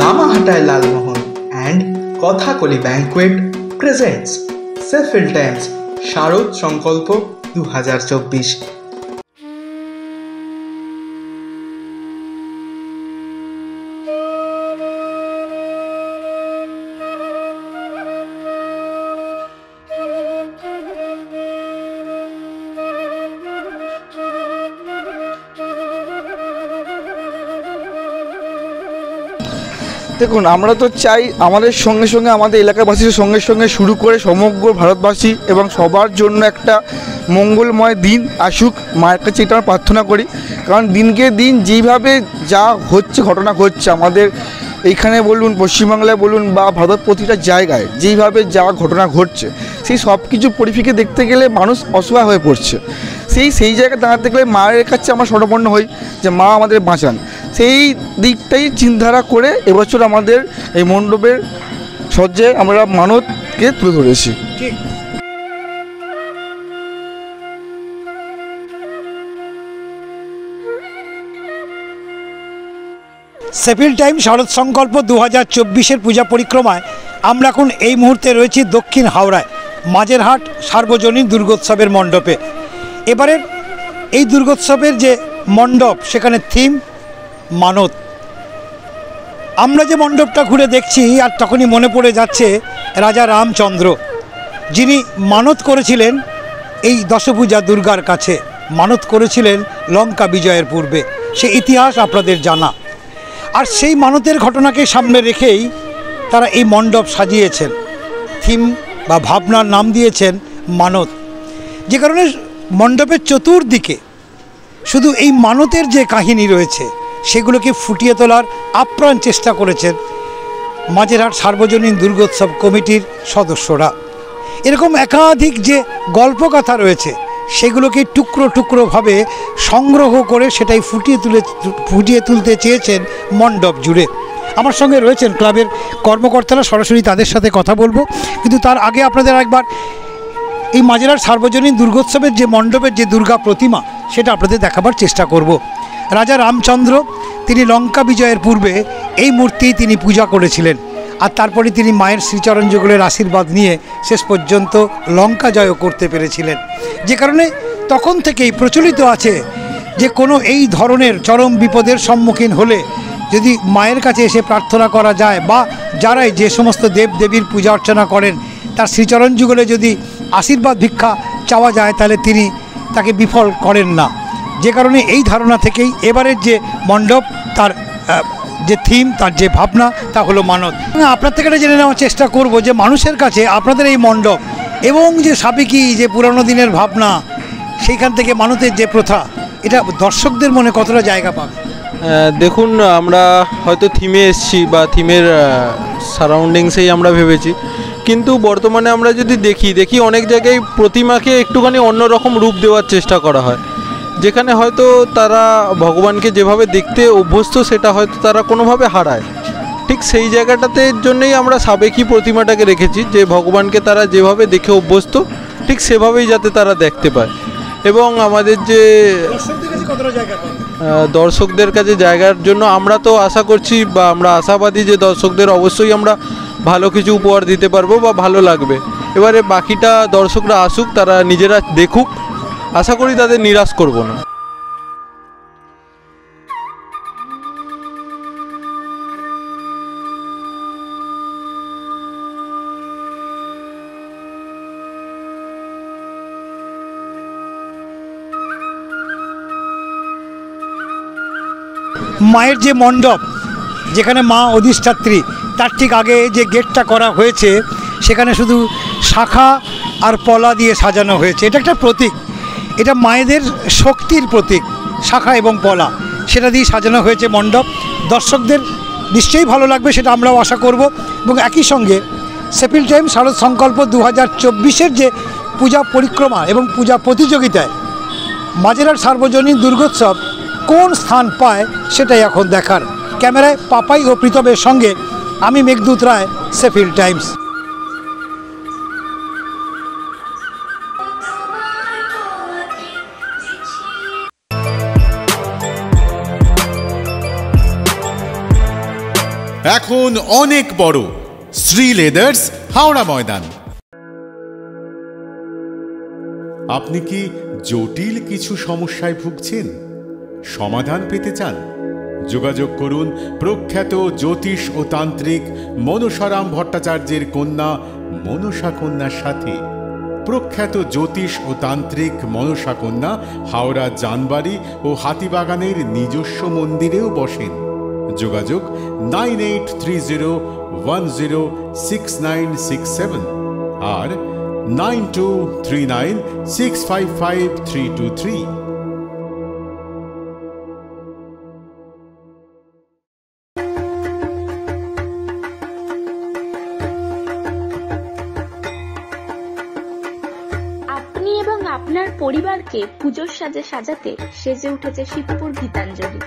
লামাহাটায় Lalmohan and Kathakali banquet presents Sheffield Times শারদ সংকল্প 2024। দেখুন, আমরা তো চাই আমাদের সঙ্গে সঙ্গে আমাদের এলাকাবাসীর সঙ্গে সঙ্গে শুরু করে সমগ্র ভারতবাসী এবং সবার জন্য একটা মঙ্গলময় দিন আসুক। মায়ের কাছে এটা আমরা প্রার্থনা করি, কারণ দিনকে দিন যেইভাবে যা হচ্ছে, ঘটনা ঘটছে আমাদের এইখানে বলুন, পশ্চিমবাংলায় বলুন বা ভারত প্রতিটা জায়গায় যেইভাবে যা ঘটনা ঘটছে, সেই সব কিছু পরিপ্রেক্ষিতে দেখতে গেলে মানুষ অসহায় হয়ে পড়ছে। সেই জায়গায় দাঁড়াতে গেলে মায়ের কাছে আমরা শরণাপন্ন হই যে মা আমাদের বাঁচান। সেই দিকটাই চিন্তাধারা করে এবছর আমাদের এই মণ্ডপের সজ্জায় আমরা মানতকে তুলে ধরেছি। ঠিক। সেফিল্ড টাইম শারদ সংকল্প 2024-এর পূজা পরিক্রমায় আমরা এখন এই মুহূর্তে রয়েছি দক্ষিণ হাওড়ায় মাঝেরহাট সার্বজনীন দুর্গোৎসবের মণ্ডপে। এবারের এই দুর্গোৎসবের যে মণ্ডপ, সেখানে থিম মানত। আমরা যে মণ্ডপটা ঘুরে দেখছি আর তখনই মনে পড়ে যাচ্ছে রাজা রামচন্দ্র, যিনি মানত করেছিলেন এই দশভূজা দুর্গার কাছে, মানত করেছিলেন লঙ্কা বিজয়ের পূর্বে। সে ইতিহাস আপনাদের জানা। আর সেই মানতের ঘটনাকে সামনে রেখেই তারা এই মণ্ডপ সাজিয়েছেন। থিম বা ভাবনার নাম দিয়েছেন মানত, যে কারণে মণ্ডপের চতুর্দিকে শুধু এই মানতের যে কাহিনী রয়েছে সেগুলোকে ফুটিয়ে তোলার আপ্রাণ চেষ্টা করেছেন মাঝেরহাট সার্বজনীন দুর্গোৎসব কমিটির সদস্যরা। এরকম একাধিক যে গল্পকথা রয়েছে সেগুলোকে টুকরো টুকরোভাবে সংগ্রহ করে সেটাই ফুটিয়ে তুলতে চেয়েছেন মণ্ডপ জুড়ে। আমার সঙ্গে রয়েছেন ক্লাবের কর্মকর্তারা, সরাসরি তাদের সাথে কথা বলবো। কিন্তু তার আগে আপনাদের একবার এই মাঝেরহাট সার্বজনীন দুর্গোৎসবের যে মণ্ডপের যে দুর্গা প্রতিমা সেটা আপনাদের দেখাবার চেষ্টা করব। রাজা রামচন্দ্র তিনি লঙ্কা বিজয়ের পূর্বে এই মূর্তি তিনি পূজা করেছিলেন, আর তারপরে তিনি মায়ের শ্রীচরণ যুগলের আশীর্বাদ নিয়ে শেষ পর্যন্ত লঙ্কা জয় করতে পেরেছিলেন। যে কারণে তখন থেকেই প্রচলিত আছে যে কোনো এই ধরনের চরম বিপদের সম্মুখীন হলে যদি মায়ের কাছে এসে প্রার্থনা করা যায়, বা যারাই যে সমস্ত দেবদেবীর পূজা অর্চনা করেন তার শ্রীচরণ যুগলে যদি আশীর্বাদ ভিক্ষা চাওয়া যায় তাহলে তিনি তাকে বিফল করেন না। যে কারণে এই ধারণা থেকেই এবারের যে মণ্ডপ, তার যে থিম, তার যে ভাবনা, তা হলো মানত। আপনার থেকে জেনে নেওয়ার চেষ্টা করব যে মানুষের কাছে আপনাদের এই মণ্ডপ এবং যে সাবেকি যে পুরানো দিনের ভাবনা, সেইখান থেকে মানতের যে প্রথা, এটা দর্শকদের মনে কতটা জায়গা পাবে? দেখুন, আমরা হয়তো থিমে এসেছি বা থিমের সারাউন্ডিংসেই আমরা ভেবেছি, কিন্তু বর্তমানে আমরা যদি দেখি অনেক জায়গায় প্রতিমাকে একটুখানি অন্যরকম রূপ দেওয়ার চেষ্টা করা হয়, যেখানে হয়তো তারা ভগবানকে যেভাবে দেখতে অভ্যস্ত সেটা হয়তো তারা কোনোভাবে হারায়। ঠিক সেই জায়গাটাতে জন্যই আমরা সাবেকি প্রতিমাটাকে রেখেছি, যে ভগবানকে তারা যেভাবে দেখে অভ্যস্ত ঠিক সেভাবেই যাতে তারা দেখতে পায়। এবং আমাদের যে দর্শকদের কাছে জায়গার জন্য আমরা তো আশা করছি বা আমরা আশাবাদী যে দর্শকদের অবশ্যই আমরা ভালো কিছু উপহার দিতে পারবো বা ভালো লাগবে। এবারে বাকিটা দর্শকরা আসুক, তারা নিজেরা দেখুক, আশা করি তাদের নিরাশ করব না। মায়ের যে মণ্ডপ, যেখানে মা অধিষ্ঠাত্রী, তার ঠিক আগে যে গেটটা করা হয়েছে সেখানে শুধু শাখা আর পলা দিয়ে সাজানো হয়েছে। এটা একটা প্রতীক, এটা মায়েদের শক্তির প্রতীক। শাখা এবং পলা সেটা দিয়ে সাজানো হয়েছে মণ্ডপ। দর্শকদের নিশ্চয়ই ভালো লাগবে, সেটা আমরাও আশা করব। এবং একই সঙ্গে সেফিল্ড টাইম শারদ সংকল্প 2024-এর যে পূজা পরিক্রমা এবং পূজা প্রতিযোগিতায় মাঝেরহাট সার্বজনীন দুর্গোৎসব কোন স্থান পায় সেটাই এখন দেখার। ক্যামেরায় পাপাই ও প্রীতমের সঙ্গে আমি মেঘদূত রায়, সেফিল্ড টাইমস। এখন অনেক বড়। শ্রী লেদার্স, হাওড়া ময়দান। আপনি কি জটিল কিছু সমস্যায় ভুগছেন? সমাধান পেতে চান? যোগাযোগ করুন প্রখ্যাত জ্যোতিষ ও তান্ত্রিক মনসারাম ভট্টাচার্যের কন্যা মনসা কন্যার সাথে। প্রখ্যাত জ্যোতিষ ও তান্ত্রিক মনসা কন্যা হাওড়া জানবাড়ি ও হাতিবাগানের নিজস্ব মন্দিরেও বসেন। যোগাযোগ 9830106967 আর 9239655323। আপনি এবং আপনার পরিবারকে পুজোর সাজে সাজাতে সেজে উঠেছে শিবপুর গীতাঞ্জলি।